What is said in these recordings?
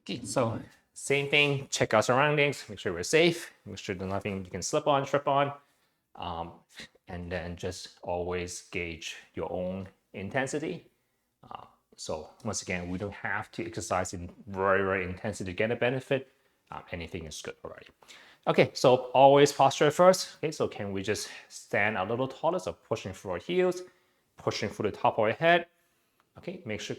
Okay, so same thing, check our surroundings, make sure we're safe, make sure there's nothing you can slip on, trip on, um, and then just always gauge your own intensity. So once again, we don't have to exercise in very intensity to get a benefit. Anything is good already. Okay, so always posture first. Okay, so can we just stand a little taller? So pushing through our heels, pushing through the top of our head. Okay, make sure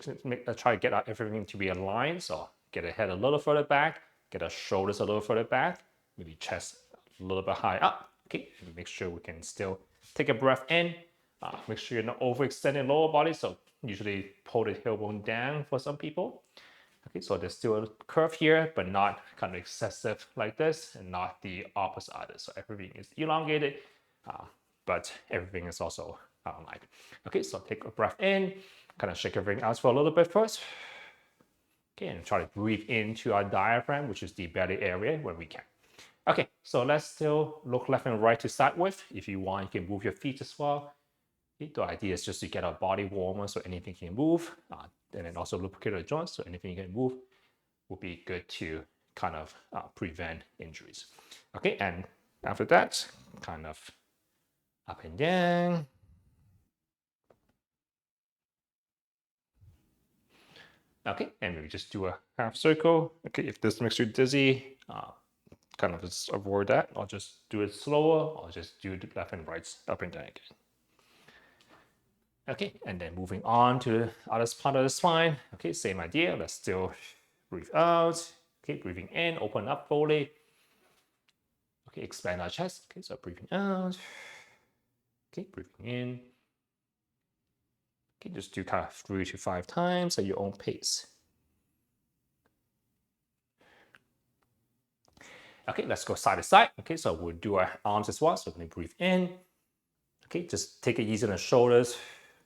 try to get everything to be aligned. So get the head a little further back, get our shoulders a little further back, maybe chest a little bit high up. Okay, and make sure we can still take a breath in. Make sure you're not overextending lower body. So usually pull the tailbone down for some people. Okay, so there's still a curve here, but not kind of excessive like this, and not the opposite either. So everything is elongated, but everything is also aligned. Okay, so take a breath in, kind of shake everything out for a little bit first. Okay, and try to breathe into our diaphragm, which is the belly area when we can. Okay, so let's still look left and right to start with. If you want, you can move your feet as well. The idea is just to get our body warmer so anything can move, and then also lubricate the joints so anything can move will be good to kind of prevent injuries. Okay, and after that, kind of up and down. Okay, and maybe just do a half circle. Okay, if this makes you dizzy, kind of just avoid that. I'll just do it slower. Or just do the left and right up and down again. Okay, and then moving on to the other part of the spine. Okay, same idea. Let's still breathe out. Okay, breathing in, open up fully. Okay, expand our chest. Okay, so breathing out. Okay, breathing in. Okay, just do kind of 3 to 5 times at your own pace. Okay, let's go side to side. Okay, so we'll do our arms as well. So we're going to breathe in. Okay, just take it easy on the shoulders.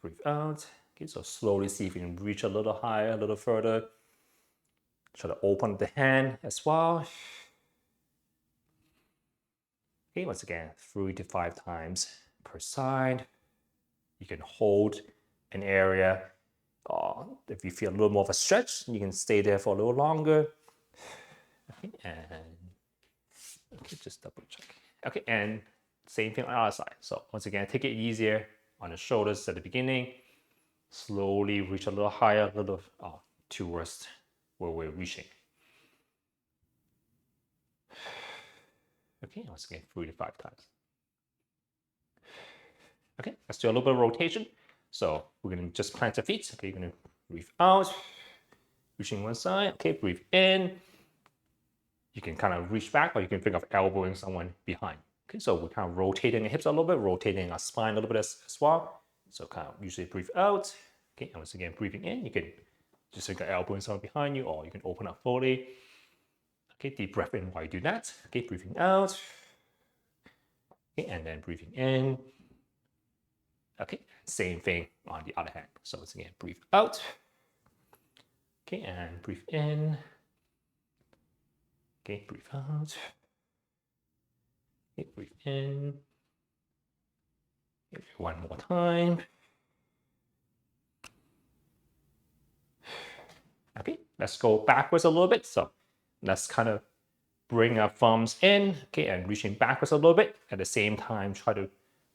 Breathe out. Okay, so slowly see if you can reach a little higher, a little further. Try to open the hand as well. Okay, once again, 3 to 5 times per side. You can hold an area. If you feel a little more of a stretch, you can stay there for a little longer. Okay, and okay, just double check. Okay, and same thing on the other side. So once again, take it easier on the shoulders at the beginning. Slowly reach a little higher, a little towards where we're reaching. Okay, once again, 3 to 5 times. Okay, let's do a little bit of rotation. So we're gonna just plant our feet. Okay, you're gonna breathe out, reaching one side. Okay, breathe in. You can kind of reach back, or you can think of elbowing someone behind. Okay, so we're kind of rotating the hips a little bit, rotating our spine a little bit as well. So kind of usually breathe out. Okay, and once again, breathing in, you can just think of elbowing someone behind you, or you can open up fully. Okay, deep breath in while you do that. Okay, breathing out. Okay, and then breathing in. Okay, same thing on the other hand. So once again, breathe out. Okay, and breathe in. Okay, breathe out. Okay, breathe in. Okay, one more time. Okay, let's go backwards a little bit. So let's kind of bring our thumbs in, okay, and reaching backwards a little bit. At the same time, try to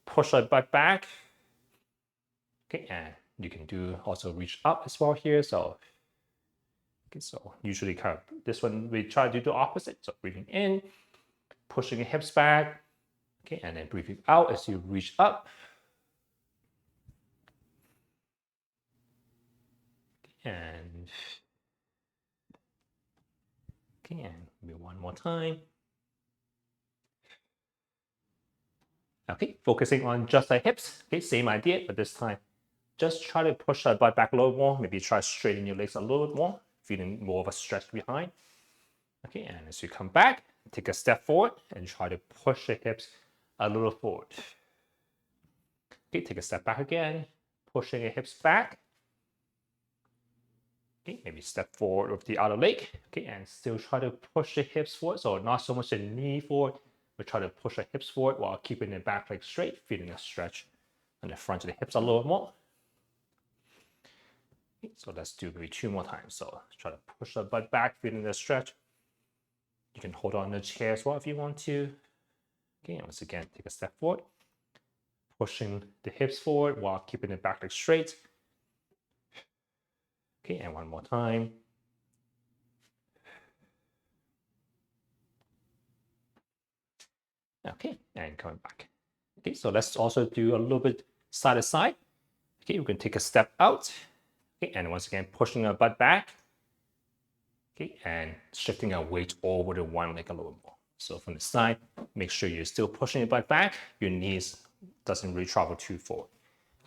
push our butt back. Okay, and you can do also reach up as well here. So, okay, so usually kind of this one, we try to do the opposite. So breathing in, pushing your hips back, okay, and then breathing out as you reach up. And okay, and maybe one more time. Okay, focusing on just the hips. Okay, same idea, but this time just try to push that butt back a little more. Maybe try to straighten your legs a little bit more, feeling more of a stretch behind. Okay, and as you come back, take a step forward and try to push the hips a little forward. Okay, take a step back again, pushing the hips back. Okay, maybe step forward with the other leg. Okay, and still try to push the hips forward. So not so much the knee forward, but try to push the hips forward while keeping the back leg straight, feeling a stretch on the front of the hips a little more. Okay, so let's do maybe 2 more times. So try to push the butt back, feeling the stretch. You can hold on the chair as well if you want to. Okay, once again, take a step forward, pushing the hips forward while keeping the back leg straight. Okay, and one more time. Okay, and coming back. Okay, so let's also do a little bit side to side. Okay, we're going to take a step out. Okay, and once again, pushing our butt back. Okay, and shifting our weight over to one leg a little more. So from the side, make sure you're still pushing your butt back. Your knees doesn't really travel too forward.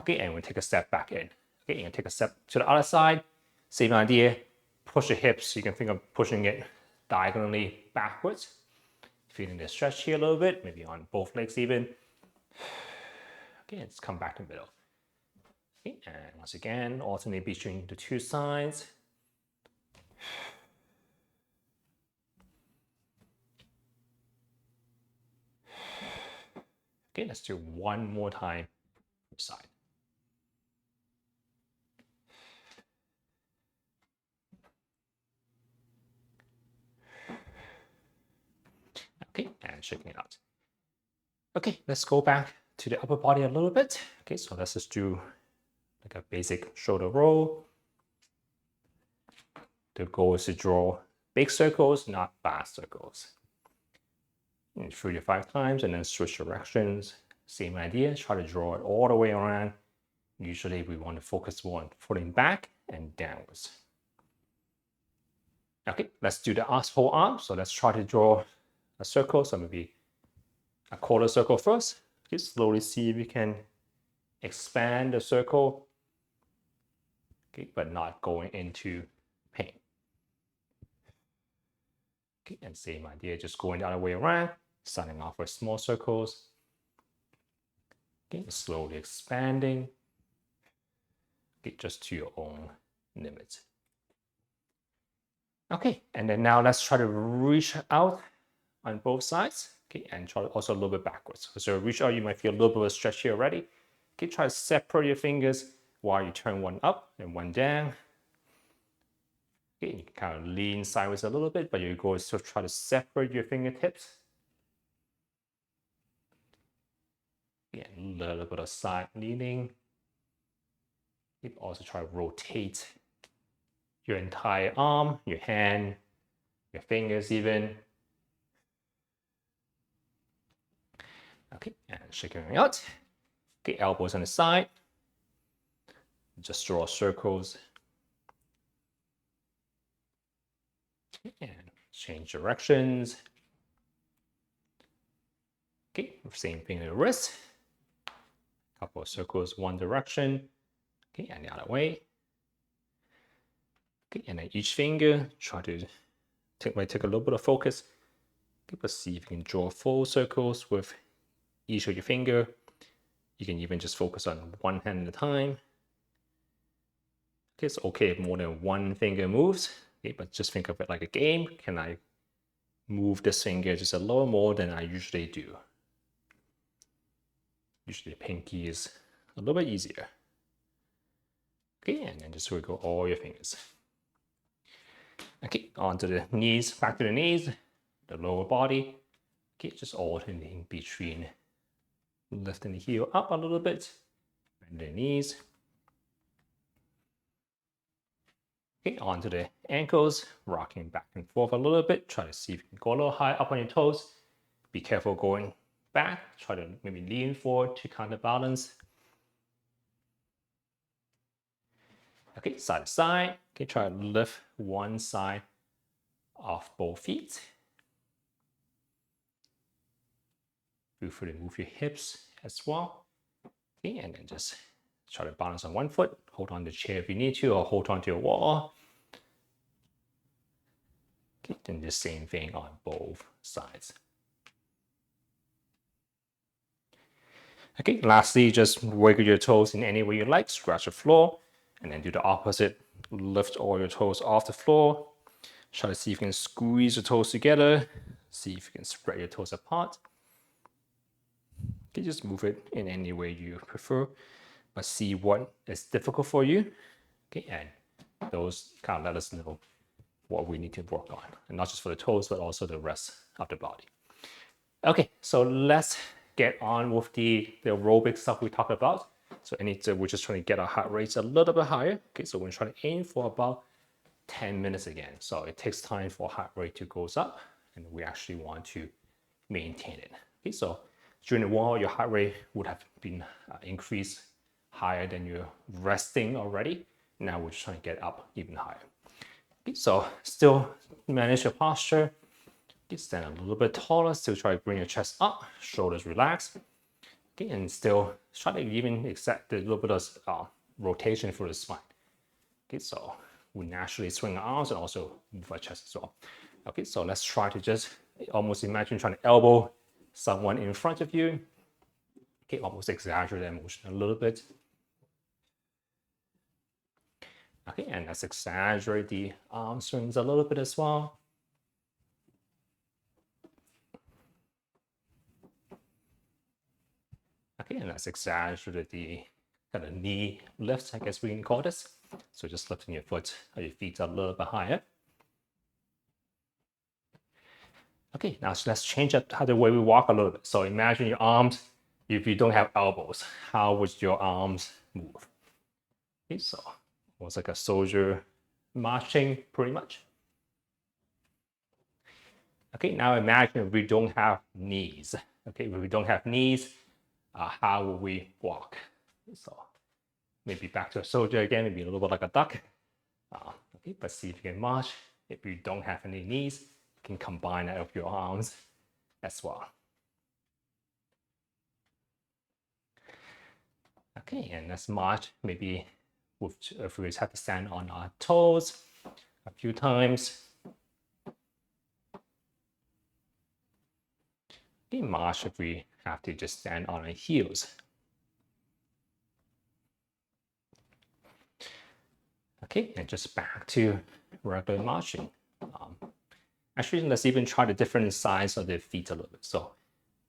Okay, and we take a step back in. Okay, and take a step to the other side. Same idea. Push your hips. You can think of pushing it diagonally backwards. Feeling the stretch here a little bit, maybe on both legs even. Okay, let's come back to the middle. Okay, and once again, alternate between the two sides. Okay, let's do one more time per side. Okay, and shaking it out. Okay, let's go back to the upper body a little bit. Okay, so let's just do like a basic shoulder roll. The goal is to draw big circles, not vast circles. And 3 to 5 times and then switch directions. Same idea, try to draw it all the way around. Usually we want to focus more on pulling back and downwards. Okay, let's do the whole arm. So let's try to draw a circle. So maybe a quarter circle first. Okay, slowly see if you can expand the circle. Okay, but not going into pain. Okay, and same idea, just going the other way around, starting off with small circles. Okay, slowly expanding. Okay, just to your own limits. Okay, and then now let's try to reach out on both sides. Okay, and try also a little bit backwards. So reach out, you might feel a little bit of a stretch here already. Okay, try to separate your fingers while you turn one up and one down. Okay, you can kind of lean sideways a little bit, but your goal is to try to separate your fingertips. Again, a little bit of side leaning. You can also try to rotate your entire arm, your hand, your fingers even. Okay, and shaking it out. Okay, elbows on the side. Just draw circles. And change directions. Okay, same thing with the wrist. Couple of circles one direction. Okay, and the other way. Okay, and then each finger, try to take a little bit of focus. Okay, but see if you can draw full circles with each of your finger. You can even just focus on one hand at a time. Okay, it's okay if more than one finger moves. Okay, but just think of it like a game. Can I move this finger just a little more than I usually do? Usually the pinky is a little bit easier. Okay, and then just wiggle all your fingers. Okay, onto the knees, back to the knees, the lower body. Okay, just alternating between lifting the heel up a little bit, bend the knees. Okay, onto the ankles, rocking back and forth a little bit. Try to see if you can go a little high up on your toes. Be careful going back. Try to maybe lean forward to counterbalance. Okay, side to side. Okay, try to lift one side off both feet. Feel free to move your hips as well. Okay, and then just try to balance on one foot. Hold on to the chair if you need to, or hold on to your wall. Okay, then the same thing on both sides. Okay, lastly, just wiggle your toes in any way you like, scratch the floor, and then do the opposite. Lift all your toes off the floor. Try to see if you can squeeze your toes together. See if you can spread your toes apart. Okay, just move it in any way you prefer, but see what is difficult for you. Okay, and those kind of let us know what we need to work on, and not just for the toes, but also the rest of the body. Okay, so let's get on with the aerobic stuff we talked about. So we're just trying to get our heart rates a little bit higher. Okay, so we're trying to aim for about 10 minutes again. So it takes time for heart rate to goes up, and we actually want to maintain it. Okay, so during the warm-up, your heart rate would have been increased higher than you're resting already. Now we're just trying to get up even higher. Okay, so still manage your posture. Okay, stand a little bit taller. Still try to bring your chest up, shoulders relaxed. Okay, and still try to even accept a little bit of rotation through the spine. Okay, so we naturally swing our arms and also move our chest as well. Okay, so let's try to just almost imagine trying to elbow someone in front of you. Okay, almost exaggerate that motion a little bit. Okay, and let's exaggerate the arm swings a little bit as well. Okay, and let's exaggerate the kind of knee lifts, I guess we can call this. So just lifting your foot or your feet a little bit higher. Okay, now so let's change up how the way we walk a little bit. So imagine your arms, if you don't have elbows, how would your arms move? Okay, so almost like a soldier marching pretty much. Okay, now imagine if we don't have knees. Okay, if we don't have knees, how will we walk? So maybe back to a soldier again, maybe a little bit like a duck. Okay, but see if you can march. If you don't have any knees, you can combine that with your arms as well. Okay, and let's march maybe if we just have to stand on our toes a few times. Okay, march if we have to just stand on our heels. Okay, and just back to regular marching. Actually, let's even try the different sides of the feet a little bit. So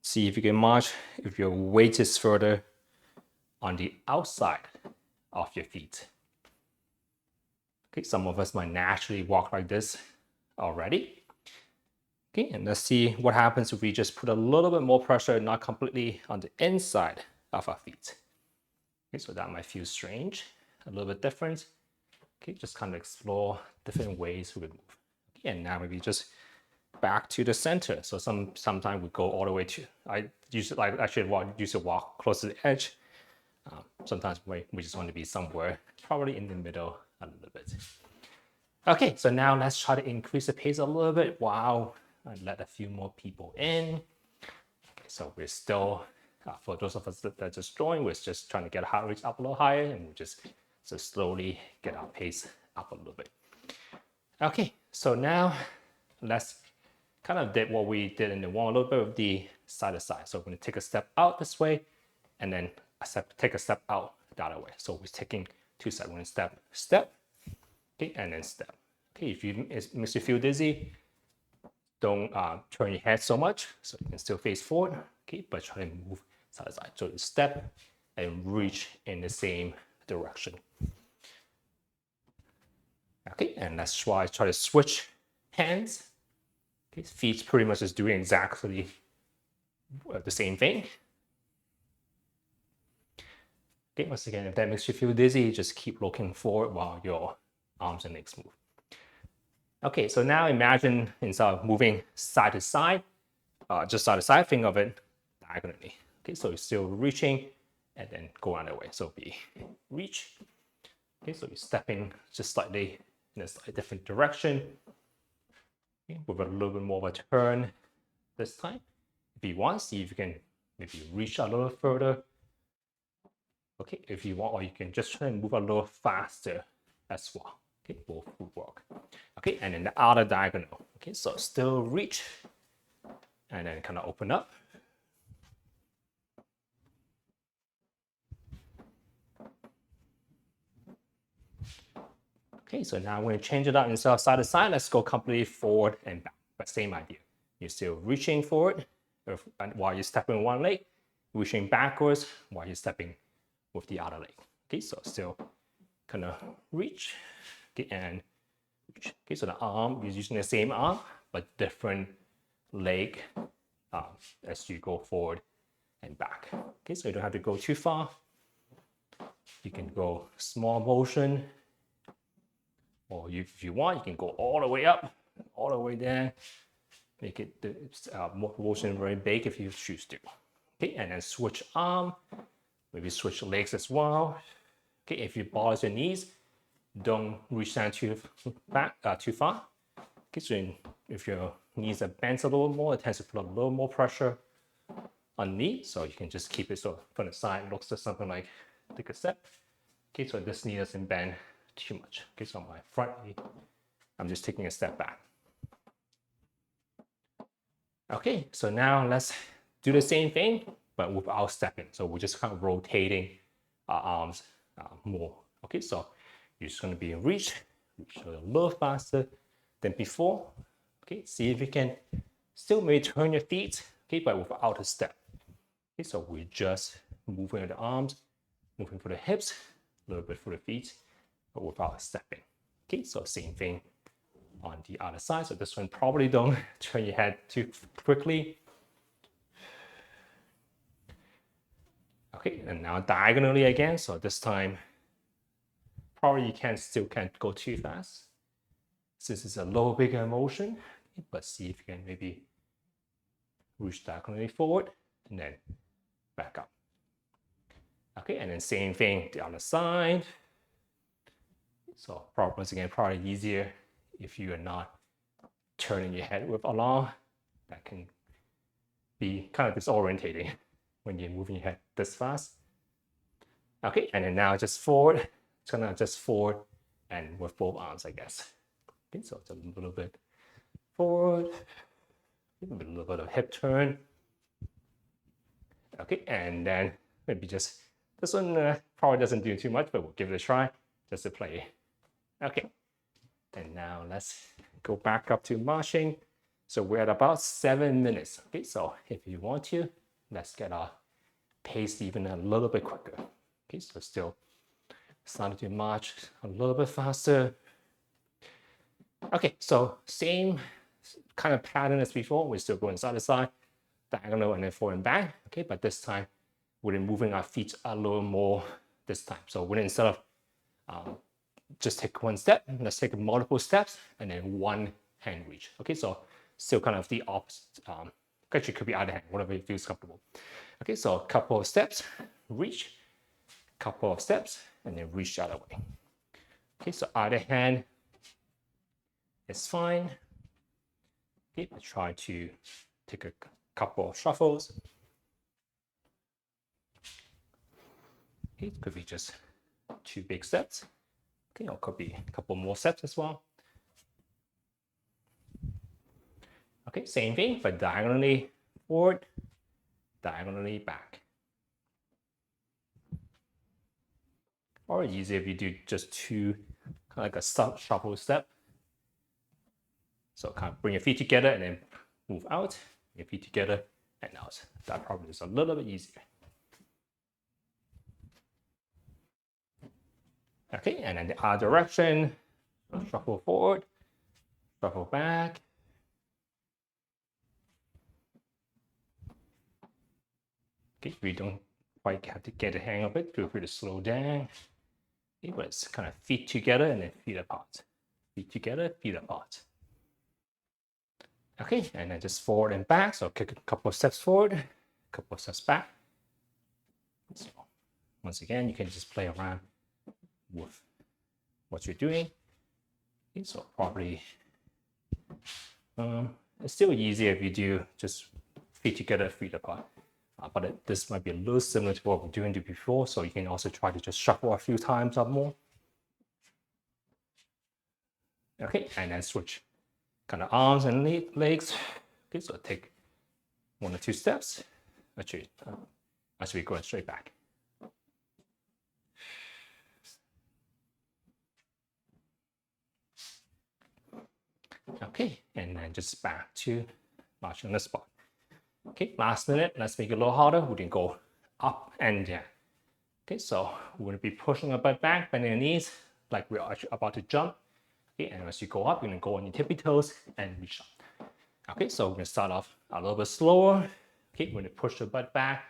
see if you can march if your weight is further on the outside of your feet. Okay, some of us might naturally walk like this already. Okay, and let's see what happens if we just put a little bit more pressure, not completely on the inside of our feet. Okay, so that might feel strange, a little bit different. Okay, just kind of explore different ways we would move. Okay, and now maybe just back to the center. So sometimes we go all the way to, I usually walk close to the edge. Sometimes we just want to be somewhere probably in the middle a little bit. Okay, so now let's try to increase the pace a little bit. Wow, and let a few more people in. Okay, so we're still, for those of us that just joined, we're just trying to get heart rate up a little higher, and we just so slowly get our pace up a little bit. Okay, so now let's kind of did what we did in the warm, a little bit of the side to side. So we're going to take a step out this way, and then take a step out the other way. So we're taking two steps. We're going to step, okay, and then step. Okay, if it makes you feel dizzy, don't turn your head so much, so you can still face forward. Okay, but try to move side to side. So step and reach in the same direction. Okay, and let's try to switch hands. Okay, feet pretty much is doing exactly the same thing. Okay, once again, if that makes you feel dizzy, just keep looking forward while your arms and legs move. Okay, so now imagine instead of moving side to side, just side to side, think of it diagonally. Okay, so you're still reaching and then go on the way. So be reach. Okay, so you're stepping just slightly in a slightly different direction. Okay, with a little bit more of a turn this time. If you want, see if you can maybe reach a little further. Okay, if you want, or you can just try and move a little faster as well. Okay, both will work. Okay, and then the other diagonal. Okay, so still reach and then kind of open up. Okay, so now I'm going to change it up instead of side to side. Let's go completely forward and back, but same idea. You're still reaching forward while you're stepping one leg, reaching backwards while you're stepping with the other leg. Okay, so still kind of reach Okay, and okay, so the arm is using the same arm but different leg as you go forward and back. Okay, so you don't have to go too far. You can go small motion, or if you want, you can go all the way up, all the way down. Make it the motion very big if you choose to. Okay, and then switch arm, maybe switch legs as well. Okay, if you balance your knees, don't reach down too far. Okay, so if your knees are bent a little more, it tends to put a little more pressure on knee. So you can just keep it so from the side, looks like something like take a step. Okay, so this knee doesn't bend too much. Okay, so my front knee, I'm just taking a step back. Okay, so now let's do the same thing, but without stepping. So we're just kind of rotating our arms more. Okay, so you're just going to be in reach a little faster than before. Okay, see if you can still maybe turn your feet, okay, but without a step. Okay, so we're just moving the arms, moving for the hips, a little bit for the feet, but without stepping. Okay, so same thing on the other side. So this one, probably don't turn your head too quickly. Okay, and now diagonally again. So this time, probably you still can't go too fast, since it's a little bigger motion, but see if you can maybe reach diagonally forward and then back up. Okay, and then same thing the other side. So once again, probably easier if you are not turning your head with along. That can be kind of disorientating when you're moving your head this fast. Okay, and then now just forward. It's gonna just forward and with both arms, I guess. Okay, so it's a little bit forward, a little bit of hip turn. Okay, and then maybe just this one probably doesn't do too much, but we'll give it a try just to play. Okay, and now let's go back up to marching. So we're at about 7 minutes. Okay, so if you want to, let's get our pace even a little bit quicker. Okay, so still starting to march a little bit faster. Okay, so same kind of pattern as before. We're still going side to side, diagonal, and then forward and back. Okay, but this time we're moving our feet a little more this time. So we're instead of just take one step, let's take multiple steps and then one hand reach. Okay, so still kind of the opposite. Actually, it could be either hand, whatever feels comfortable. Okay, so a couple of steps, reach, couple of steps, and then reach the other way. Okay, so either hand is fine. Okay, I try to take a couple of shuffles. Okay, it could be just 2 big steps. Okay, or it could be a couple more steps as well. Okay, same thing, but diagonally forward, diagonally back. Or easier if you do just 2, kind of like a shuffle step. So kind of bring your feet together and then move out, your feet together and out. That probably is a little bit easier. Okay, and then the other direction, shuffle forward, shuffle back. Okay, if you don't quite have to get the hang of it, feel free to slow down. Okay, but it's kind of feet together and then feet apart. Feet together, feet apart. Okay, and then just forward and back. So kick a couple of steps forward, a couple of steps back. So once again, you can just play around with what you're doing. Okay, so probably it's still easier if you do just feet together, feet apart. But this might be a little similar to what we're doing before, so you can also try to just shuffle a few times or more. Okay, and then switch kind of arms and legs. Okay, so take 1 or 2 steps. Actually, going straight back. Okay, and then just back to marching on the spot. Okay, last minute, let's make it a little harder. We can go up and down. Okay, so we're going to be pushing our butt back, bending the knees, like we're actually about to jump. Okay, and as you go up, you're gonna go on your tippy toes and reach up. Okay, so we're gonna start off a little bit slower. Okay, we're gonna push the butt back.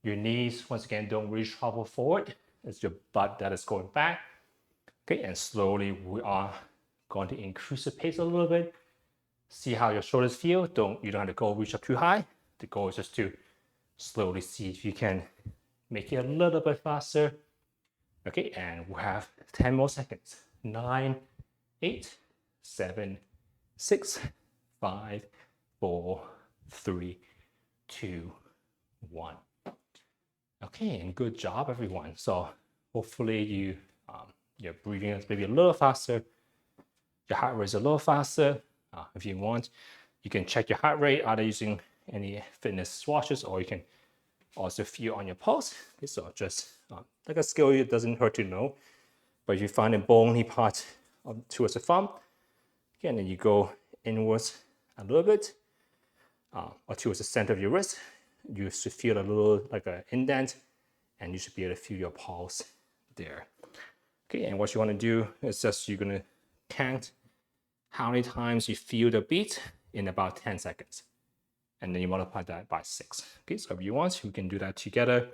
Your knees, once again, don't really travel forward. It's your butt that is going back. Okay, and slowly we are going to increase the pace a little bit. See how your shoulders feel. You don't have to go reach up too high. The goal is just to slowly see if you can make it a little bit faster. Okay, and we have 10 more seconds. 9, 8, 7, 6, 5, 4, 3, 2, 1. Okay, and good job, everyone. So hopefully your breathing is maybe a little faster. Your heart rate is a little faster. If you want, you can check your heart rate either using any fitness watches, or you can also feel on your pulse. Okay, so just like a scale, it doesn't hurt to know. But if you find a bony part towards the thumb, again, then you go inwards a little bit, or towards the center of your wrist. You should feel a little like an indent, and you should be able to feel your pulse there. Okay, and what you want to do is just you're going to count how many times you feel the beat in about 10 seconds. And then you multiply that by 6. Okay, so if you want, we can do that together.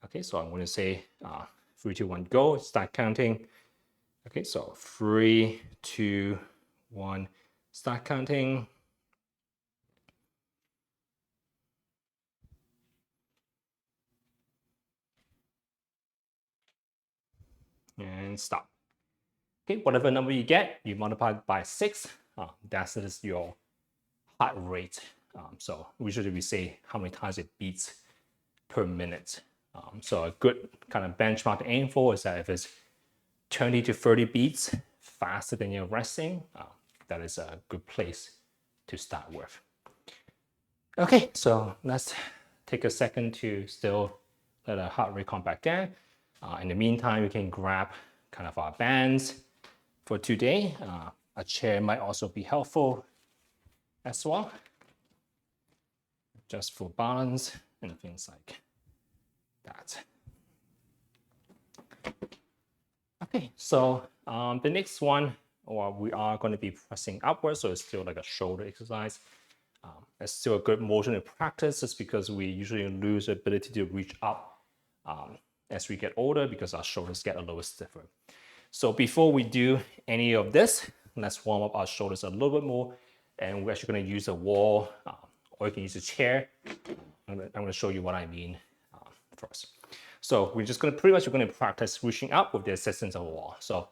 Okay, so I'm going to say 3, 2, 1, go. Start counting. Okay, so 3, 2, 1, start counting. And stop. Okay, whatever number you get, you multiply by 6. That's your heart rate. So usually we say how many times it beats per minute. So a good kind of benchmark to aim for is that if it's 20 to 30 beats faster than you're resting, that is a good place to start with. Okay, so let's take a second to still let our heart rate come back down. In the meantime, we can grab kind of our bands for today. A chair might also be helpful as well, just for balance and things like that. Okay, so the next one, we are going to be pressing upwards, so it's still like a shoulder exercise. It's still a good motion to practice, just because we usually lose the ability to reach up as we get older because our shoulders get a little stiffer. So before we do any of this, let's warm up our shoulders a little bit more, and we're actually going to use a wall, or you can use a chair. I'm going to show you what I mean first. So we're just going to practice reaching up with the assistance of a wall. So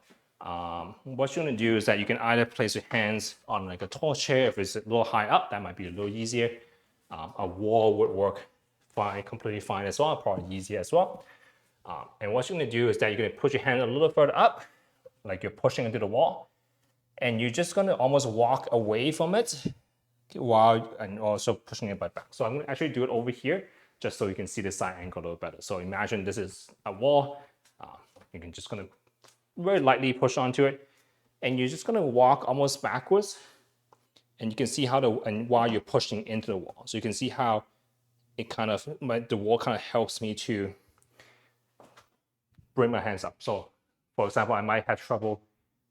what you're going to do is that you can either place your hands on like a tall chair. If it's a little high up, that might be a little easier. A wall would work fine, completely fine as well, probably easier as well. And what you're going to do is that you're going to put your hand a little further up, like you're pushing into the wall, and you're just going to almost walk away from it and also pushing it back. So I'm going to actually do it over here, just so you can see the side angle a little better. So imagine this is a wall. You can just going to very lightly push onto it, and you're just going to walk almost backwards, and you can see how while you're pushing into the wall. So you can see how it kind of, the wall kind of helps me to bring my hands up. So for example, I might have trouble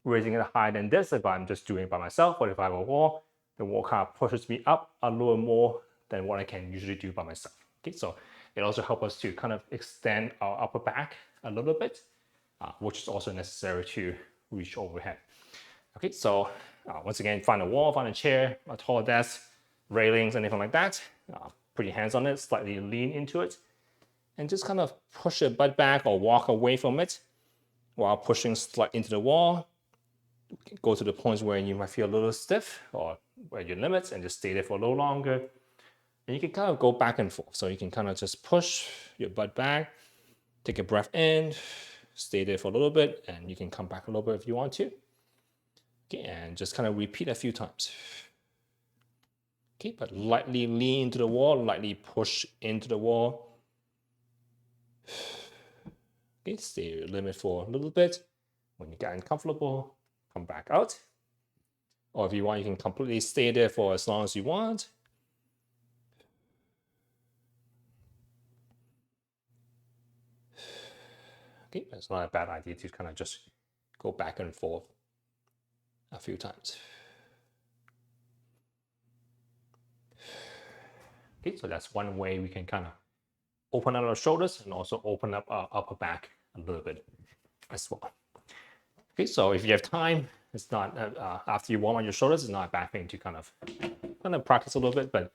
raising it higher than this if I'm just doing it by myself, but if I have a wall, the wall kind of pushes me up a little more than what I can usually do by myself. Okay, so it also helps us to kind of extend our upper back a little bit, which is also necessary to reach overhead. Okay, so once again, find a wall, find a chair, a tall desk, railings, anything like that. Put your hands on it, slightly lean into it, and just kind of push your butt back or walk away from it while pushing slightly into the wall. Go to the points where you might feel a little stiff or where your limits, and just stay there for a little longer. And you can kind of go back and forth. So you can kind of just push your butt back, take a breath in, stay there for a little bit, and you can come back a little bit if you want to. Okay, and just kind of repeat a few times. Okay, but lightly lean into the wall, lightly push into the wall. Okay, stay your limit for a little bit. When you get uncomfortable, come back out. Or if you want, you can completely stay there for as long as you want. Okay, it's not a bad idea to kind of just go back and forth a few times. Okay, so that's one way we can kind of open up our shoulders and also open up our upper back a little bit as well. Okay, so if you have time, it's not after you warm up your shoulders, it's not a bad thing to kind of practice a little bit, but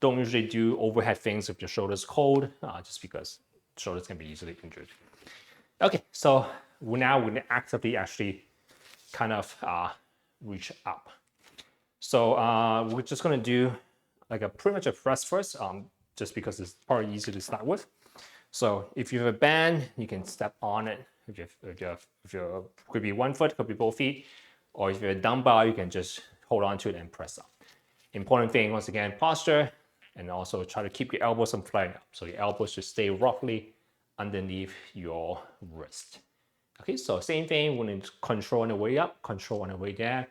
don't usually do overhead things if your shoulders cold, just because shoulders can be easily injured. Okay, so now we're gonna actively actually kind of reach up. So we're just gonna do like pretty much a press first, just because it's probably easy to start with. So if you have a band, you can step on it. If you could be 1 foot, could be both feet, or if you're a dumbbell, you can just hold on to it and press up. Important thing, once again, posture, and also try to keep your elbows from flaring up. So your elbows should stay roughly underneath your wrist. Okay, so same thing, we're going to control on the way up, control on the way down.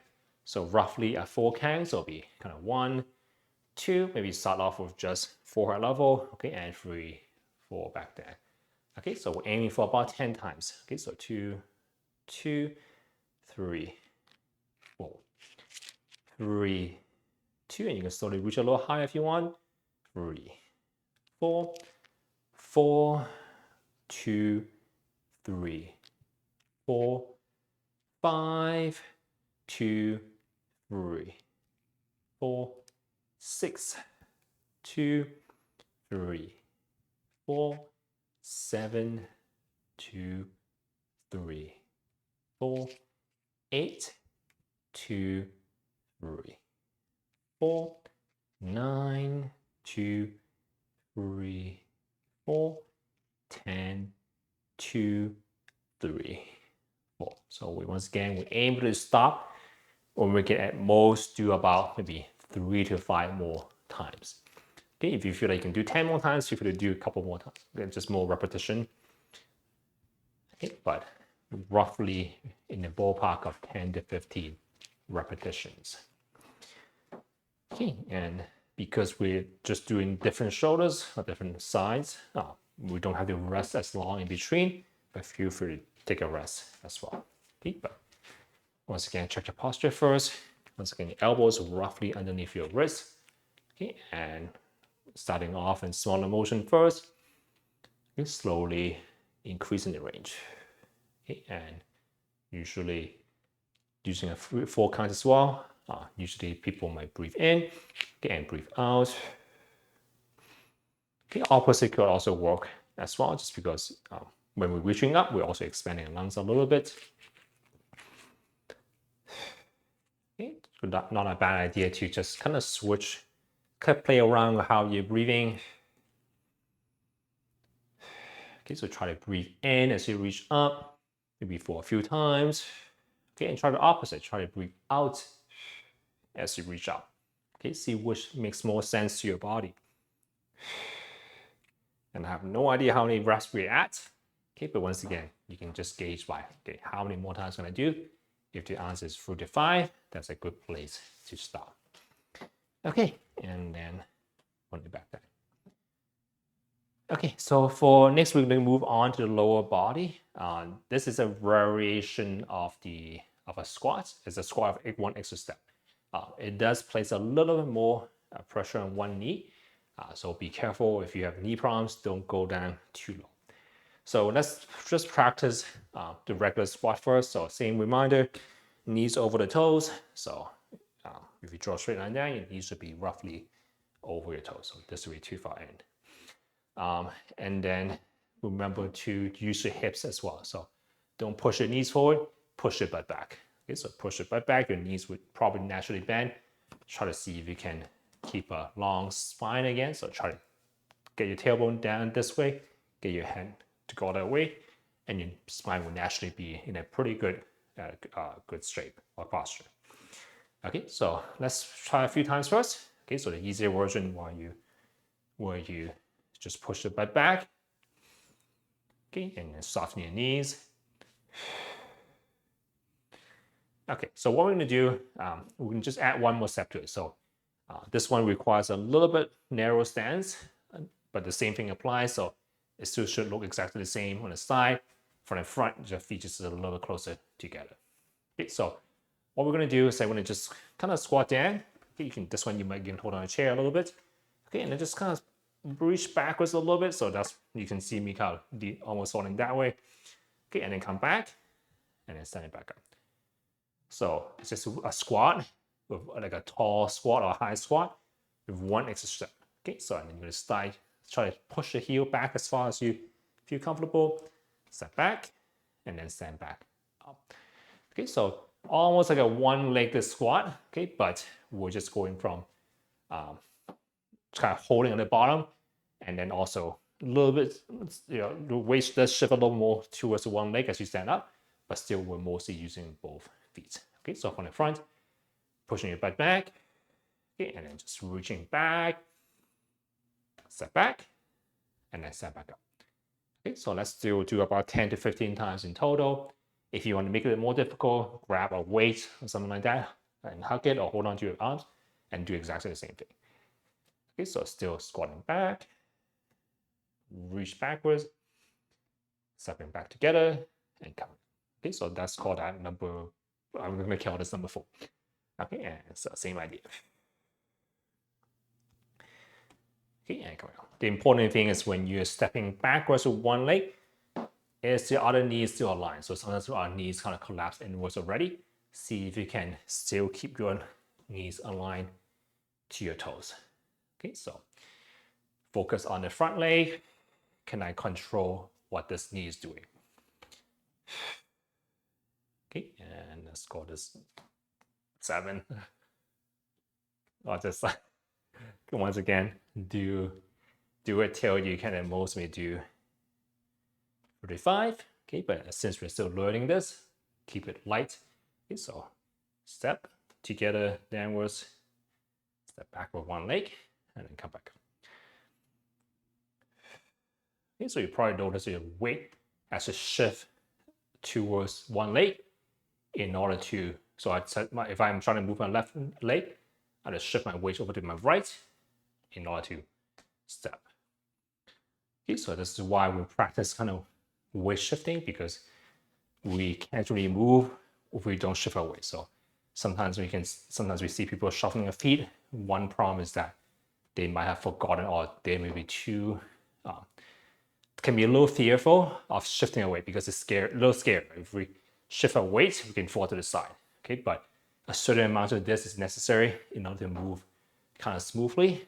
So roughly a 4 count, so it'll be kind of 1, 2, maybe start off with just forehead level, okay, and 3, 4, back there. Okay, so we're aiming for about 10 times. Okay, so 2, 2, 3, 4, 3, 2, and you can slowly reach a little higher if you want. 3, 4, 4, 2, 3, 4, 5, 2, 3, 4, 6, 2, 3, 4, 7, 2, 3, 4, 8, 2, 3, 4, 9, 2, 3, 4, 10, 2, 3, 4. So once again, we aim to stop, or we can at most do about maybe 3 to 5 more times. Okay, if you feel like you can do 10 more times, you feel to do a couple more times, just more repetition. Okay, but roughly in the ballpark of 10 to 15 repetitions. Okay, and because we're just doing different shoulders or different sides, we don't have to rest as long in between, but feel free to take a rest as well. Okay, but once again, check your posture first. Once again, your elbows roughly underneath your wrist. Okay, and starting off in smaller motion first, okay, slowly increasing the range. Okay, and usually using a 4 count as well. Usually people might breathe in, okay, and breathe out. Okay, opposite could also work as well, just because when we're reaching up, we're also expanding the lungs a little bit. Okay, so not a bad idea to just kind of switch, kind of play around with how you're breathing. Okay, so try to breathe in as you reach up, maybe for a few times. Okay, and try the opposite. Try to breathe out as you reach up. Okay, see which makes more sense to your body. And I have no idea how many reps we're at. Okay, but once again, you can just gauge by, okay, how many more times can I do? If the answer is 3 to 5, that's a good place to stop. Okay, and then put it back there. Okay, so for next, we're going to move on to the lower body. This is a variation of a squat. It's a squat of one extra step. It does place a little bit more pressure on one knee. So be careful if you have knee problems, don't go down too low. So let's just practice the regular squat first. So same reminder, knees over the toes. So if you draw a straight line down, your knees should be roughly over your toes. So this will be too far in. And then remember to use your hips as well. So don't push your knees forward, push your butt back. Okay, so push your butt back, your knees would probably naturally bend. Try to see if you can keep a long spine again. So try to get your tailbone down this way, get your head to go that way, and your spine will naturally be in a pretty good shape or posture. Okay, so let's try a few times first. Okay, so the easier version where you just push the butt back. Okay, and then soften your knees. Okay, so what we're going to do, we can just add one more step to it. So this one requires a little bit narrow stance, but the same thing applies. So it still should look exactly the same on the side. from the front, your feet just a little bit closer together. Okay, so what we're gonna do is I'm gonna just kind of squat down. Okay, this one you might can hold on a chair a little bit. Okay, and then just kind of reach backwards a little bit. So that's, you can see me kind of almost falling that way. Okay, and then come back and then stand it back up. So it's just a squat with like a tall squat or a high squat with one extra step. Okay, so and then you're gonna try to push the heel back as far as you feel comfortable. Step back and then stand back up. Okay, so almost like a one-legged squat. Okay, but we're just going from kind of holding on the bottom, and then also a little bit, the waist does shift a little more towards the one leg as you stand up, but still we're mostly using both feet. Okay, so from the front, pushing your butt back, okay, and then just reaching back, step back, and then step back up. Okay, so let's do about 10 to 15 times in total. If you want to make it more difficult, grab a weight or something like that and hug it or hold on to your arms and do exactly the same thing. Okay, so still squatting back, reach backwards, stepping back together, and coming. Okay, so that's called that number, I'm going to call this number 4. Okay, and so same idea. Okay, and coming on. The important thing is when you're stepping backwards with one leg, is the other knee still aligned. So sometimes our knees kind of collapse inwards already. See if you can still keep your knees aligned to your toes. Okay, so focus on the front leg. Can I control what this knee is doing? Okay, and let's call this 7. Or just once again, do it till you can at most may do 35. Okay, but since we're still learning this, keep it light. Okay, so step together downwards, step back with one leg, and then come back. Okay, so you probably notice your weight has to shift towards one leg in order to, so I said if I'm trying to move my left leg, I just shift my weight over to my right in order to step. Okay, so this is why we practice kind of weight shifting, because we can't really move if we don't shift our weight. So sometimes we see people shuffling their feet. One problem is that they might have forgotten, or they may be too, can be a little fearful of shifting our weight because it's a little scary. If we shift our weight, we can fall to the side. Okay, but a certain amount of this is necessary in order to move kind of smoothly.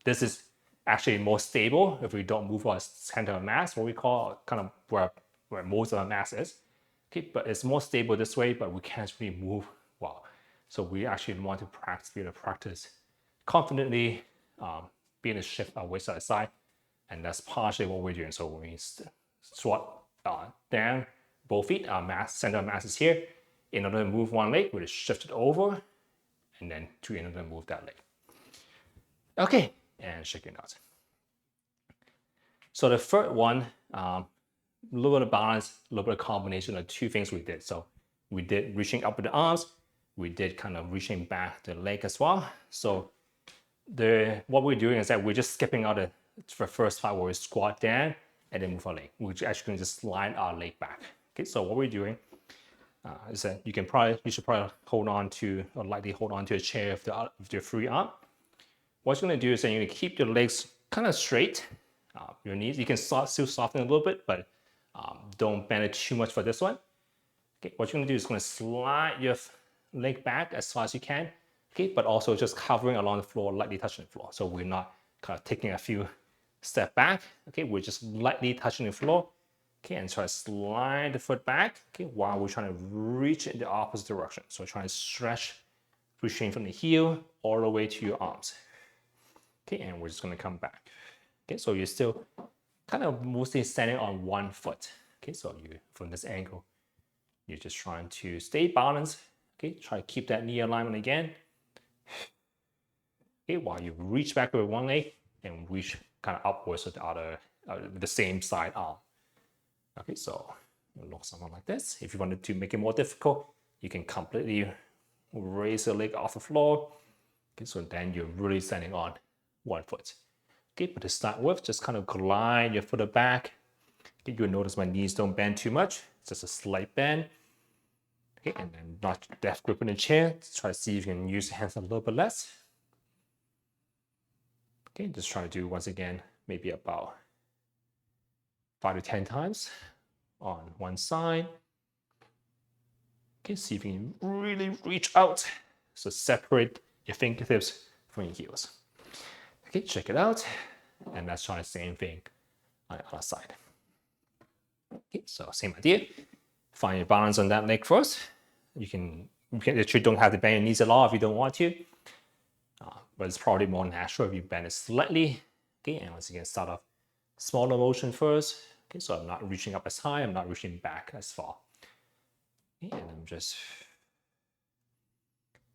This is actually more stable if we don't move our center of mass, what we call kind of where most of our mass is. Okay, but it's more stable this way, but we can't really move well. So we actually want to be able to practice confidently, being able to shift our weight side to side, and that's partially what we're doing. So when we squat down both feet, our center of mass is here. In order to move one leg, we just shift it over, and then in order to move that leg. Okay, and shake it out. So the third one, a little bit of balance, a little bit of combination of two things we did. So we did reaching up with the arms, we did kind of reaching back the leg as well. So what we're doing is that we're just skipping out the first part where we squat down and then move our leg. We're actually going to just slide our leg back. Okay, so what we're doing is that you should probably hold on to, or lightly hold on to a chair with your free arm. What you're going to do is that you're going to keep your legs kind of straight. Your knees, you can still soften a little bit, but don't bend it too much for this one. Okay, what you're going to do is going to slide your leg back as far as you can. Okay, but also just covering along the floor, lightly touching the floor. So we're not kind of taking a few steps back. Okay, we're just lightly touching the floor. Okay, and try to slide the foot back. Okay, while we're trying to reach in the opposite direction. So trying to stretch, reaching from the heel all the way to your arms. Okay, and we're just going to come back. Okay, so you're still kind of mostly standing on one foot. Okay, so from this angle, you're just trying to stay balanced. Okay, try to keep that knee alignment again. Okay, while you reach back with one leg and reach kind of upwards with the other, the same side arm. Okay, so it looks something like this. If you wanted to make it more difficult, you can completely raise the leg off the floor. Okay, so then you're really standing on one foot. Okay, but to start with, just kind of glide your foot back, Okay, you'll notice my knees don't bend too much, it's just a slight bend. Okay, and then not death grip in the chair. Try to see if you can use the hands a little bit less. Okay, just try to do once again, maybe about 5 to 10 times on one side. Okay, see if you can really reach out. So separate your fingertips from your heels. Okay, check it out. And let's try the same thing on the other side. Okay, so same idea. Find your balance on that leg first. You can actually don't have to bend your knees a lot if you don't want to. But it's probably more natural if you bend it slightly. Okay, and once again, start off smaller motion first. Okay, so I'm not reaching up as high, I'm not reaching back as far. Okay, and I'm just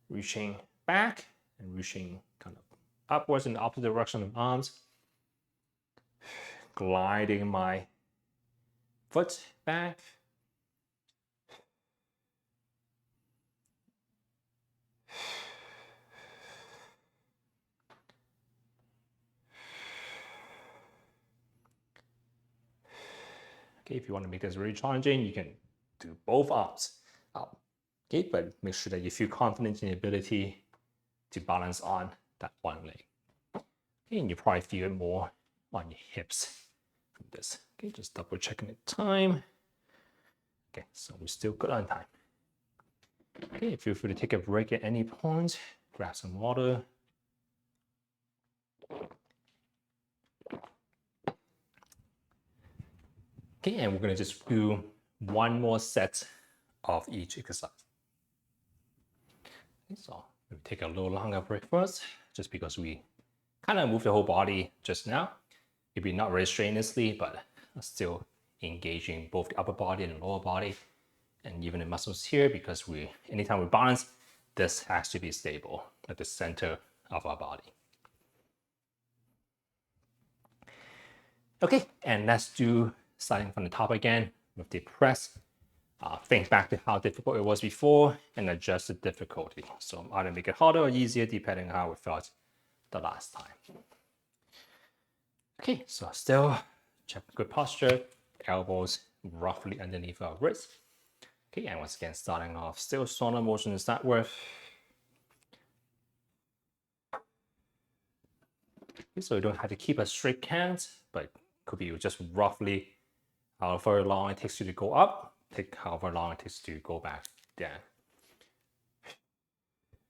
reaching back and reaching kind of upwards in the opposite direction of arms. Gliding my foot back. Okay, if you want to make this really challenging, you can do both arms up. Okay, but make sure that you feel confident in the ability to balance on that one leg. Okay, and you probably feel it more on your hips from this. Okay, just double checking the time. Okay, so we're still good on time. Okay, feel free to take a break at any point, grab some water. Okay, and we're gonna just do one more set of each exercise. Okay, so we'll take a little longer break first, just because we kind of move the whole body just now. Maybe not very strenuously, but still engaging both the upper body and the lower body, and even the muscles here, because anytime we balance, this has to be stable at the center of our body. Okay, and let's do starting from the top again with the press. Think back to how difficult it was before and adjust the difficulty. So either make it harder or easier depending on how it felt the last time. Okay, so still check good posture, elbows roughly underneath our wrists. Okay, and once again, starting off, still sauna motion to start with. Okay, so you don't have to keep a straight count, but could be just roughly however long it takes you to go up, take however long it takes to go back down.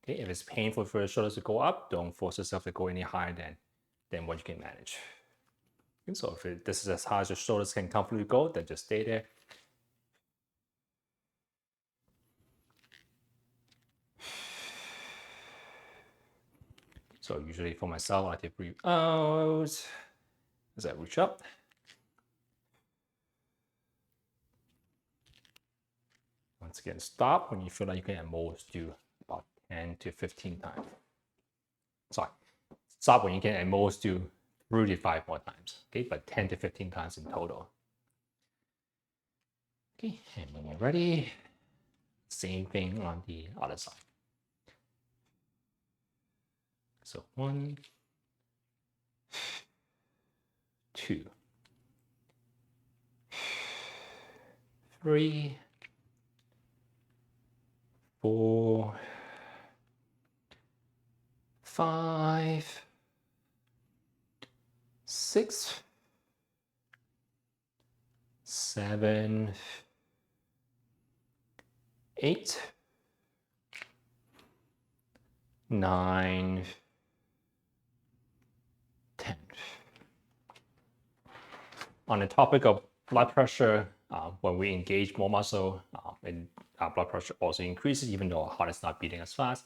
Okay, if it's painful for your shoulders to go up, don't force yourself to go any higher than what you can manage. And so if this is as high as your shoulders can comfortably go, then just stay there. So usually for myself, I like to breathe out as I reach up. Once again, stop when you feel like you can at most do about 10 to 15 times. Sorry, stop when you can at most do 3 to 5 more times, okay? But 10 to 15 times in total. Okay, and when you're ready, same thing on the other side. So 1, 2, 3, 4, 5, 6, 7, 8, 9, 10. On the topic of blood pressure, when we engage more muscle, and our blood pressure also increases, even though our heart is not beating as fast.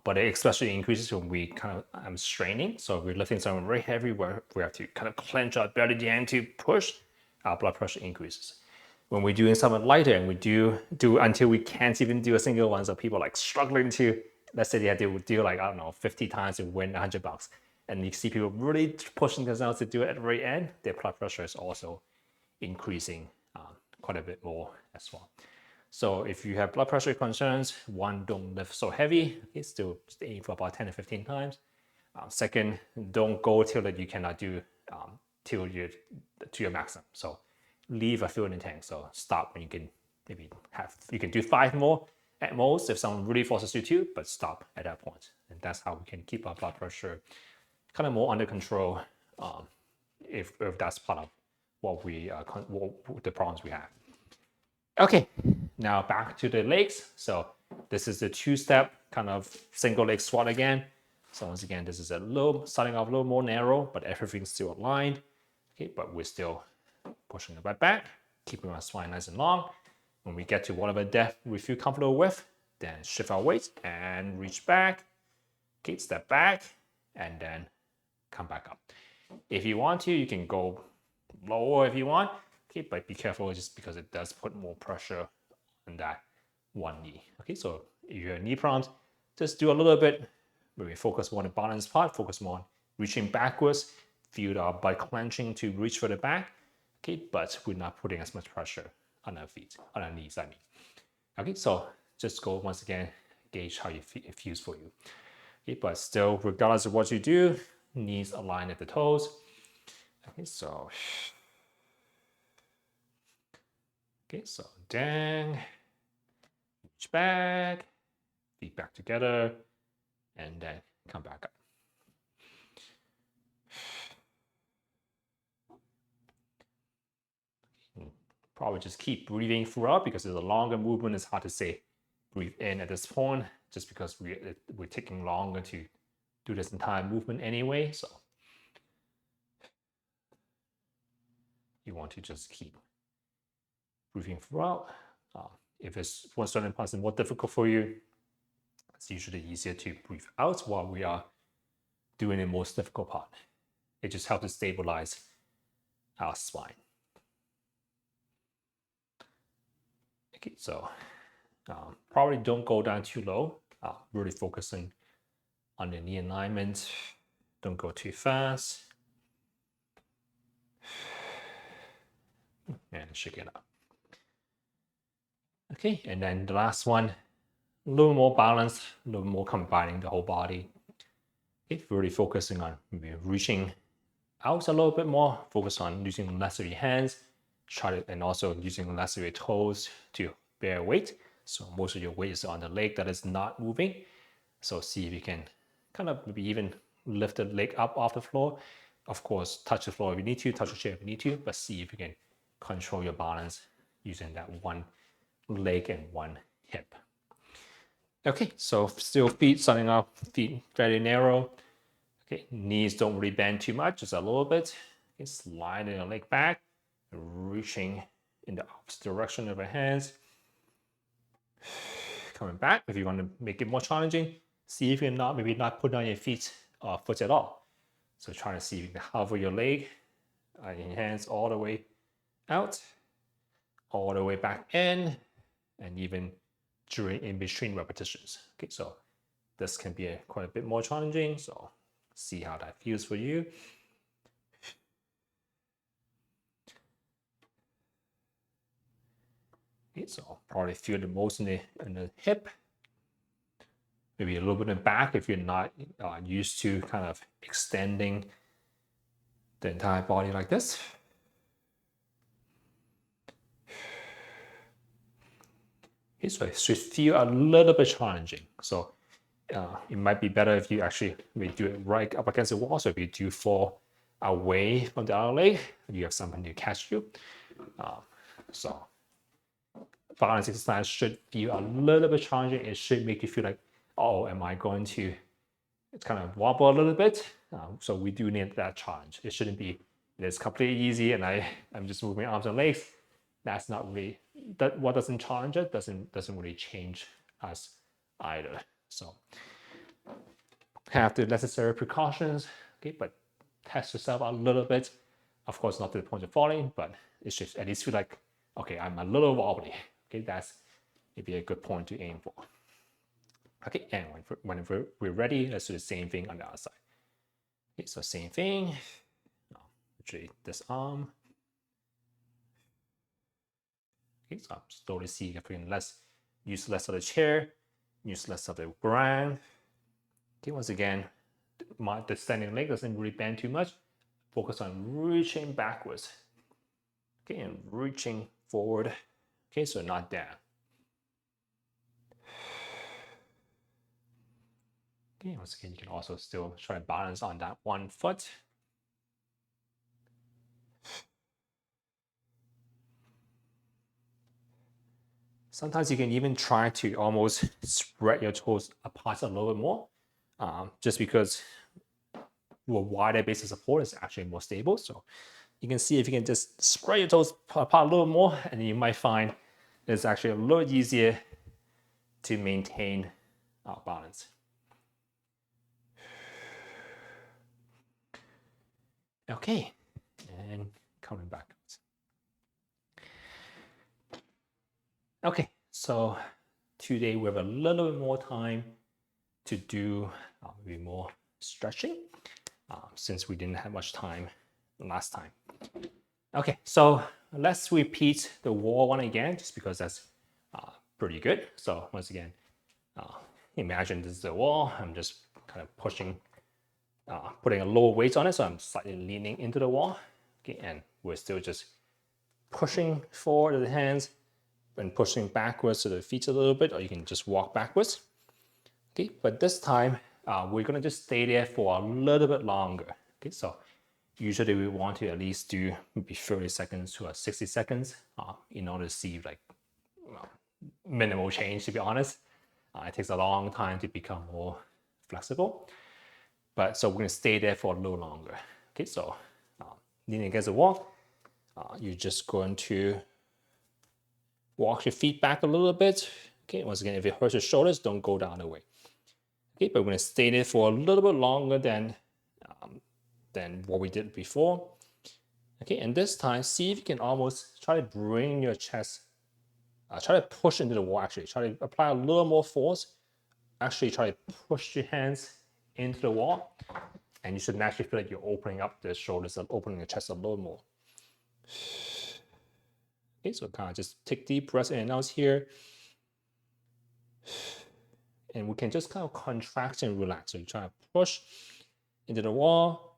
But it especially increases when we kind of straining. So if we're lifting something very heavy, where we have to kind of clench our belly down to push, our blood pressure increases. When we're doing something lighter and we do until we can't even do a single one, so people like struggling to, let's say they have to do like, I don't know, 50 times to win $100. And you see people really pushing themselves to do it at the very end, their blood pressure is also increasing quite a bit more as well. So if you have blood pressure concerns, one, don't lift so heavy. Okay, still aim for about 10 to 15 times. Second, don't go till that you cannot do to your maximum. So leave a fuel in the tank. So stop when you can you can do 5 more at most if someone really forces you to, but stop at that point. And that's how we can keep our blood pressure kind of more under control if that's part of what the problems we have. Okay, now back to the legs. So this is the 2-step kind of single leg squat again. So once again, this is starting off a little more narrow, but everything's still aligned. Okay, but we're still pushing the butt back, keeping our spine nice and long. When we get to whatever depth we feel comfortable with, then shift our weight and reach back. Okay, step back, and then come back up. If you want to, you can go lower if you want. Okay, but be careful just because it does put more pressure on that one knee. Okay, so if you have knee problems, just do a little bit. Maybe focus more on the balance part, focus more on reaching backwards, feel our butt clenching to reach for the back. Okay, but we're not putting as much pressure on our feet, on our knees, I mean. Okay, so just go once again, gauge how it feels for you. Okay, but still, regardless of what you do, knees align at the toes. Okay, so down, reach back, feet back together, and then come back up. Probably just keep breathing throughout because it's a longer movement. It's hard to say breathe in at this point just because we're taking longer to do this entire movement anyway. So you want to just keep breathing throughout. If it's one certain part is more difficult for you, it's usually easier to breathe out while we are doing the most difficult part. It just helps to stabilize our spine. Okay, so probably don't go down too low. Really focusing on the knee alignment. Don't go too fast. And shake it up. Okay, and then the last one, a little more balanced, a little more combining the whole body. Okay, really focusing on maybe reaching out a little bit more, focus on using less of your hands, and also using less of your toes to bear weight. So most of your weight is on the leg that is not moving. So see if you can kind of maybe even lift the leg up off the floor. Of course, touch the floor if you need to, touch the chair if you need to, but see if you can control your balance using that one leg and one hip. Okay, so still feet starting off, feet very narrow. Okay, knees don't really bend too much, just a little bit. Okay, sliding your leg back, reaching in the opposite direction of your hands. Coming back, if you want to make it more challenging, see if you're maybe not putting on your feet or foot at all. So trying to see if you can hover your leg, your hands all the way out, all the way back in, and even during in between repetitions. Okay, so this can be quite a bit more challenging. So see how that feels for you. Okay, so probably feel the most in the hip, maybe a little bit in the back if you're not used to kind of extending the entire body like this. Okay, so it should feel a little bit challenging. So it might be better if you actually do it right up against the wall. So if you do fall away from the other leg, you have something to catch you. So balance exercise should feel a little bit challenging. It should make you feel like, oh, am I going to kind of wobble a little bit? So we do need that challenge. It shouldn't be it's completely easy and I'm just moving arms and legs. That's not really what doesn't challenge it doesn't really change us either. So have the necessary precautions, okay, but test yourself a little bit. Of course, not to the point of falling, but it should at least feel like, okay, I'm a little wobbly. Okay, that's maybe a good point to aim for. Okay, and when we're ready, let's do the same thing on the other side. Okay, so same thing. Actually, this arm. Okay, so I'm slowly seeing if we can use less of the chair, use less of the ground. Okay, once again, the standing leg doesn't really bend too much. Focus on reaching backwards. Okay, and reaching forward. Okay, so not down. Okay, once again, you can also still try to balance on that one foot. Sometimes you can even try to almost spread your toes apart a little bit more, just because your wider base of support is actually more stable. So you can see if you can just spread your toes apart a little more, and you might find it's actually a little easier to maintain our balance. Okay, and coming back. Okay, so today we have a little bit more time to do maybe more stretching since we didn't have much time last time. Okay, so let's repeat the wall one again, just because that's pretty good. So once again, imagine this is the wall. I'm just kind of pushing, putting a lower weight on it, so I'm slightly leaning into the wall. Okay, and we're still just pushing forward with the hands and pushing backwards to the feet a little bit, or you can just walk backwards. Okay, but this time we're gonna just stay there for a little bit longer. Okay, so usually we want to at least do maybe 30 seconds to 60 seconds in order to see like minimal change, to be honest. It takes a long time to become more flexible. But so we're gonna stay there for a little longer. Okay, so leaning against the wall, you're just going to walk your feet back a little bit. Okay, once again, if it hurts your shoulders, don't go the other way. Okay, but we're gonna stay there for a little bit longer than what we did before. Okay, and this time, see if you can almost try to bring your chest, try to push into the wall actually. Try to apply a little more force. Actually try to push your hands into the wall. And you should naturally feel like you're opening up the shoulders and opening the chest a little more. Okay, so kind of just take deep breaths in and out here. And we can just kind of contract and relax. So you try to push into the wall.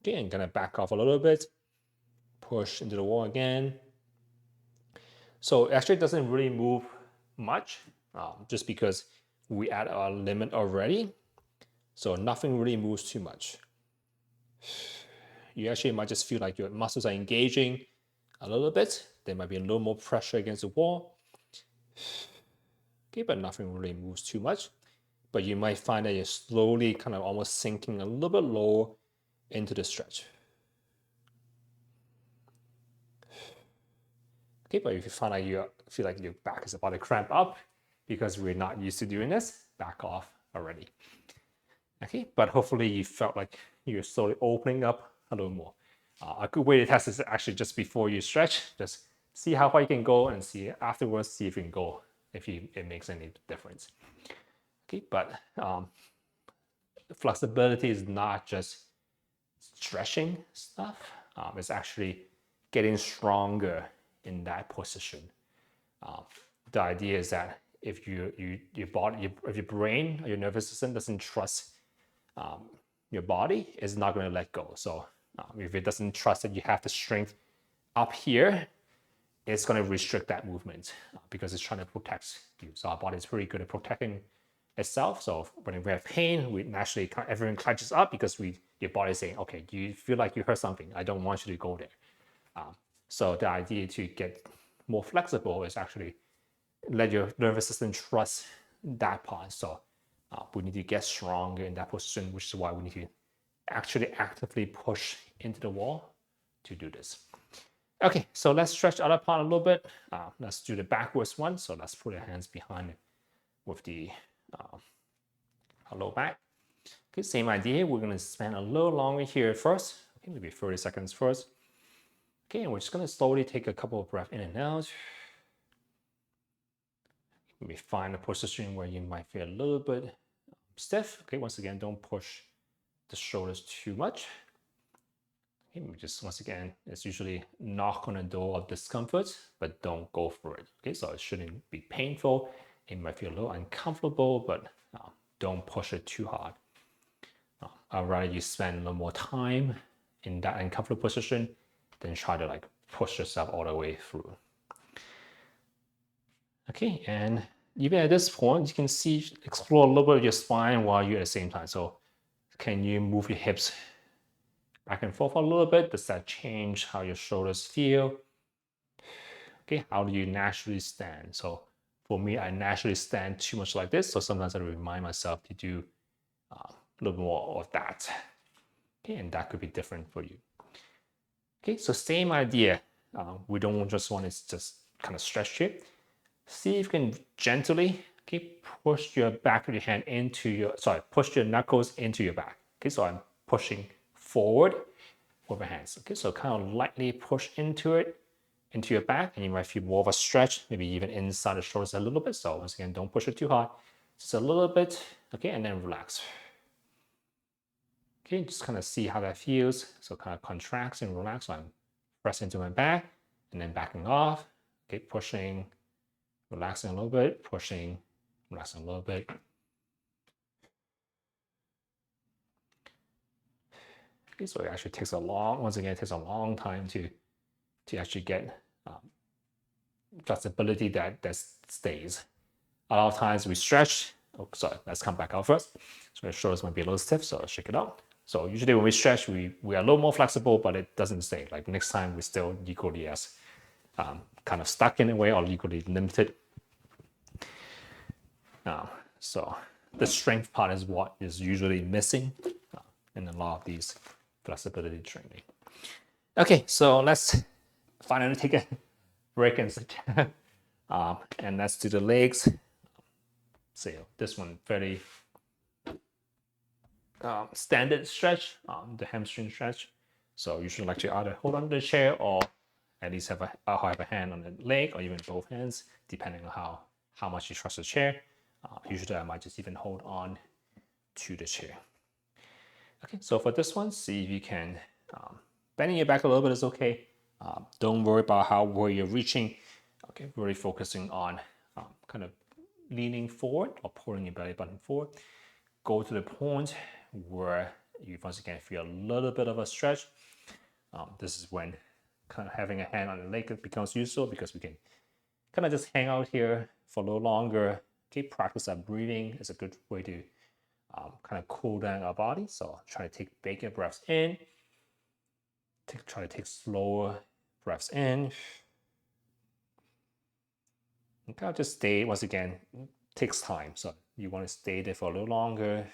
Okay, and kind of back off a little bit. Push into the wall again. So actually it doesn't really move much, just because we at our limit already. So nothing really moves too much. You actually might just feel like your muscles are engaging a little bit. There might be a little more pressure against the wall. Okay, but nothing really moves too much. But you might find that you're slowly kind of almost sinking a little bit lower into the stretch. Okay, but if you find like you feel like your back is about to cramp up because we're not used to doing this, back off already. Okay, but hopefully you felt like you're slowly opening up a little more. A good way to test is actually just before you stretch, just see how far you can go and see afterwards, see if you can go, if it makes any difference. Okay, but flexibility is not just stretching stuff. It's actually getting stronger in that position. The idea is that if your body, if your brain or your nervous system doesn't trust your body, it's not going to let go. So if it doesn't trust that you have the strength up here, it's going to restrict that movement because it's trying to protect you. So our body is pretty good at protecting itself. So when we have pain, we naturally, everyone clenches up because your body is saying, okay, you feel like you hurt something. I don't want you to go there. So the idea to get more flexible is actually let your nervous system trust that part. So we need to get stronger in that position, which is why we need to actually actively push into the wall to do this. Okay, so let's stretch the other part a little bit. Let's do the backwards one. So let's put our hands behind it with the low back. Okay, same idea. We're going to spend a little longer here first. Okay, maybe 30 seconds first. Okay, and we're just going to slowly take a couple of breaths in and out. Maybe find a position where you might feel a little bit stiff. Okay, once again, don't push the shoulders too much. Okay, just once again, it's usually knock on the door of discomfort, but don't go for it. Okay, so it shouldn't be painful. It might feel a little uncomfortable, but don't push it too hard. I'd rather you spend a little more time in that uncomfortable position than try to like push yourself all the way through. Okay, and even at this point, you can see, explore a little bit of your spine while you're at the same time. So can you move your hips back and forth a little bit? Does that change how your shoulders feel? Okay, how do you naturally stand? So for me, I naturally stand too much like this. So sometimes I remind myself to do a little more of that. Okay, and that could be different for you. Okay, so same idea. We don't just want to just kind of stretch it. See if you can gently, okay, push your back of your hand into your, push your knuckles into your back. Okay, so I'm pushing forward with my hands. Okay, so kind of lightly push into it, into your back, and you might feel more of a stretch, maybe even inside the shoulders a little bit. So once again, don't push it too hard, just a little bit, okay, and then relax. Okay, just kind of see how that feels. So kind of contracts and relax. So I'm pressing into my back and then backing off. Okay, pushing, relaxing a little bit, pushing, relaxing a little bit. Okay, so it actually takes once again, it takes a long time to actually get flexibility that stays. A lot of times we stretch. Oh, sorry, let's come back out first. So your shoulders might be a little stiff, so let's shake it out. So usually when we stretch, we are a little more flexible, but it doesn't stay. Like next time, we're still equally as kind of stuck in a way or equally limited. So the strength part is what is usually missing in a lot of these flexibility training. Okay, so let's finally take a break and sit down. And let's do the legs. So this one very standard stretch, the hamstring stretch. So you should like to either hold on to the chair or at least have a hand on the leg or even both hands, depending on how much you trust the chair. Usually I might just even hold on to the chair. Okay, so for this one, see if you can bending your back a little bit is okay. Don't worry about where you're reaching. Okay, really focusing on kind of leaning forward or pulling your belly button forward. Go to the point where you once again feel a little bit of a stretch. This is when kind of having a hand on the leg becomes useful because we can kind of just hang out here for a little longer. Okay, practice that breathing is a good way to kind of cool down our body. So try to take bigger breaths in. Try to take slower breaths in. And kind of just stay, once again, takes time. So you want to stay there for a little longer.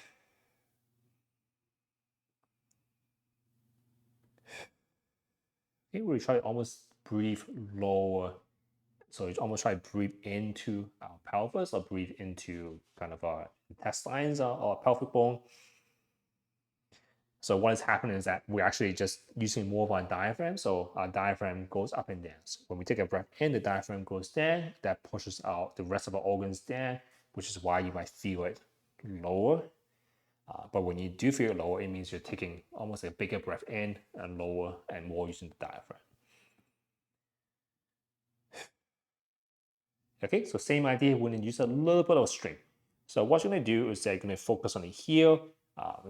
Okay, we try to almost breathe lower. So you almost try to breathe into our pelvis or breathe into kind of our intestines or pelvic bone. So what is happening is that we're actually just using more of our diaphragm. So our diaphragm goes up and down. So when we take a breath in, the diaphragm goes down. That pushes out the rest of our organs down, which is why you might feel it lower. But when you do feel it lower, it means you're taking almost a bigger breath in and lower and more using the diaphragm. Okay, so same idea, we're going to use a little bit of strength. So what you're going to do is that you're going to focus on the heel.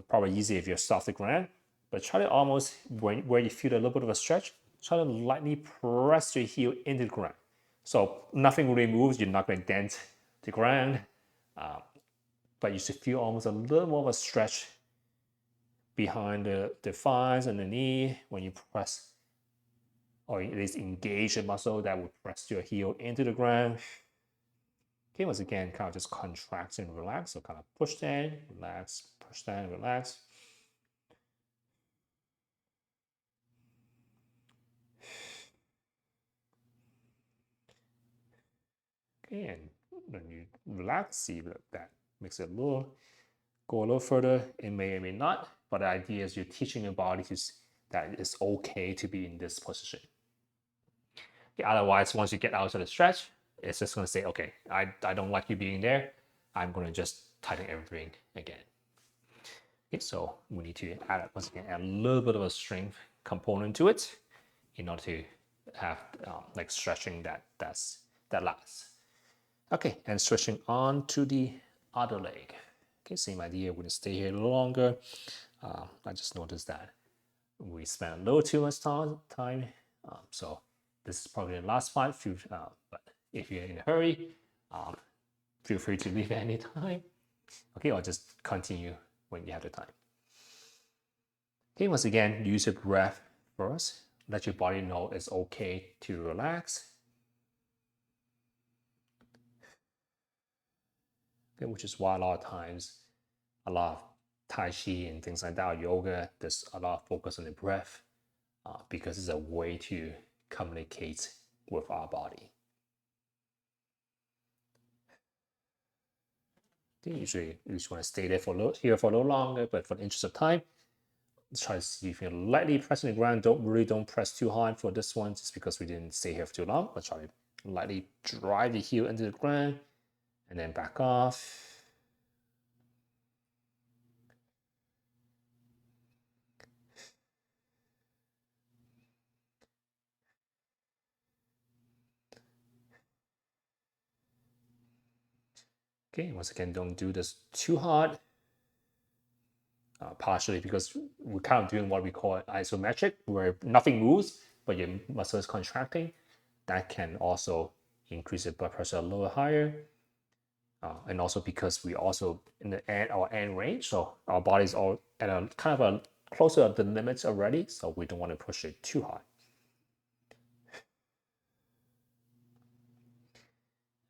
Probably easier if you're soft to ground, but try to almost, where you feel a little bit of a stretch, try to lightly press your heel into the ground. So nothing really moves, you're not going to dent the ground, but you should feel almost a little more of a stretch behind the thighs and the knee when you press, or at least engage the muscle that will press your heel into the ground. Okay, once again, kind of just contract and relax. So kind of push down, relax, push down, relax. Okay, and when you relax, see that makes it go a little further. It may or may not, but the idea is you're teaching your body that it's okay to be in this position. Okay, otherwise, once you get out of the stretch, it's just going to say, okay, I don't like you being there. I'm going to just tighten everything again. Okay, so we need to add, once again, add a little bit of a strength component to it in order to have like stretching that lasts. Okay, and switching on to the other leg. Okay, same idea. We're gonna stay here a little longer. I just noticed that we spent a little too much time. So this is probably the last part. But if you're in a hurry, feel free to leave at any time. Okay, or just continue when you have the time. Okay, once again, use your breath first. Let your body know it's okay to relax. Okay, which is why a lot of times, a lot of Tai Chi and things like that, or yoga, there's a lot of focus on the breath because it's a way to communicate with our body. Okay, usually you just want to stay there here for a little longer, but for the interest of time, let's try to see if you're lightly pressing the ground. Don't press too hard for this one, just because we didn't stay here for too long. Let's try to lightly drive the heel into the ground and then back off. Okay, once again, don't do this too hard. Partially because we're kind of doing what we call isometric, where nothing moves, but your muscle is contracting. That can also increase the blood pressure a little higher. And also because we also in the our end range, so our body's all at a kind of a closer to the limits already, so we don't want to push it too hard.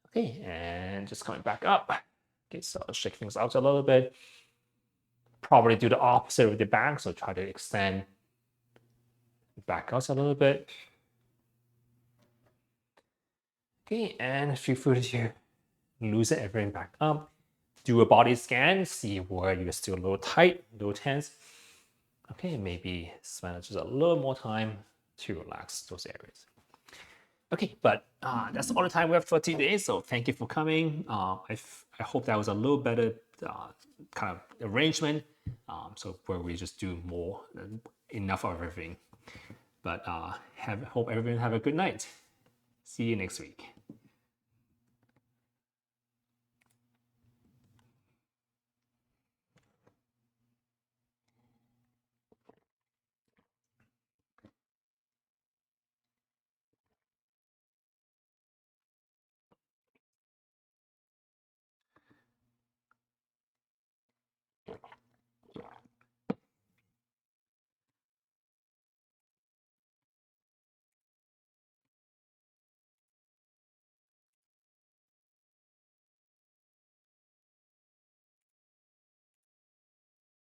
Okay, and just coming back up. Okay, so shake things out a little bit. Probably do the opposite with the back, so try to extend back out a little bit. Okay, and feel free to loosen everything back up. Do a body scan, see where you're still a little tight, a little tense. Okay, maybe spend just a little more time to relax those areas. Okay, but that's all the time we have for today. So thank you for coming. I hope that was a little better kind of arrangement. So where we just do more, enough of everything. But hope everyone have a good night. See you next week.